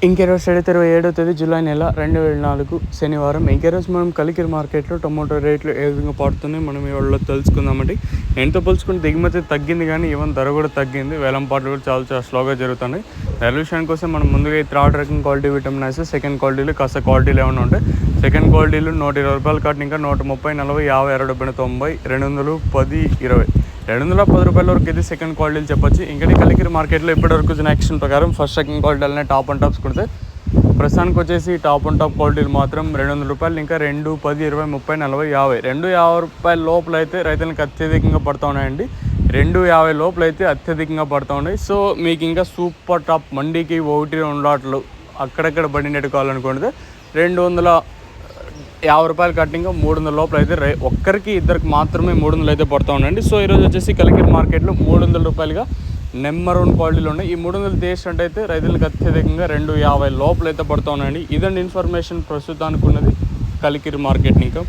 ఇంకెరోజు 27 July నెల 2024 శనివారం. ఇంకెరోజు మనం కలికిరి మార్కెట్లో టొమాటో రేట్లు ఏ విధంగా పడుతున్నాయి మనం ఇవాళ తెలుసుకుందామండి. ఎంతో పోల్చుకుంటే దిగుమతి తగ్గింది, కానీ ఈవెన్ ధర కూడా తగ్గింది. వేలంపాట్లు కూడా చాలా స్లోగా జరుగుతున్నాయి. ధర విషయానికి కోసం మనం ముందుగా థర్డ్ రకం క్వాలిటీ విటమిన్ వేస్తే సెకండ్ క్వాలిటీలు కాస్త క్వాలిటీలు ఏమైనా ఉంటాయి. సెకండ్ క్వాలిటీలు 120 రూపాయలు కట్టిన ఇంకా 130, 40, 50, 60, 90, 200, 10, 20, 210 రూపాయల వరకు ఇది సెకండ్ క్వాలిటీలు చెప్పొచ్చు. ఇంకటి కలికిరి మార్కెట్లో ఇప్పటివరకు వచ్చిన యాక్షన్ ప్రకారం ఫస్ట్ సెకండ్ క్వాలిటీలనే టాప్ అండ్ టాప్స్ కొడితే ప్రస్తుతానికి వచ్చేసి టాప్ అండ్ టాప్ క్వాలిటీలు మాత్రం 200 రూపాయలు, ఇంకా 2, 10, 20, 30, 40, 50, 250 రూపాయల లోపల అయితే రైతులకు అత్యధికంగా పడుతూ ఉన్నాయండి. 250 లోపల అయితే అత్యధికంగా పడుతూ ఉన్నాయి. సో మీకు ఇంకా సూపర్ టాప్ మండీకి 1-2 లాట్లు అక్కడక్కడ పడినట్టు కావాలనుకుంటే 250 రూపాయలు కట్టింగ్ 300 లోపల అయితే ఒక్కరికి ఇద్దరికి మాత్రమే 300 అయితే పడుతూ ఉన్నాయండి. సో ఈరోజు వచ్చేసి కలికిరి మార్కెట్లో 300 రూపాయలుగా నెంబర్ 1 క్వాలిటీలు ఉన్నాయి. ఈ 300 తీసినట్టు అయితే రైతులకు అత్యధికంగా 250 లోపల అయితే పడుతూ ఉన్నాయండి. ఇదండి ఇన్ఫర్మేషన్ ప్రస్తుతానికి ఉన్నది కలికిరి మార్కెట్. ఇంకా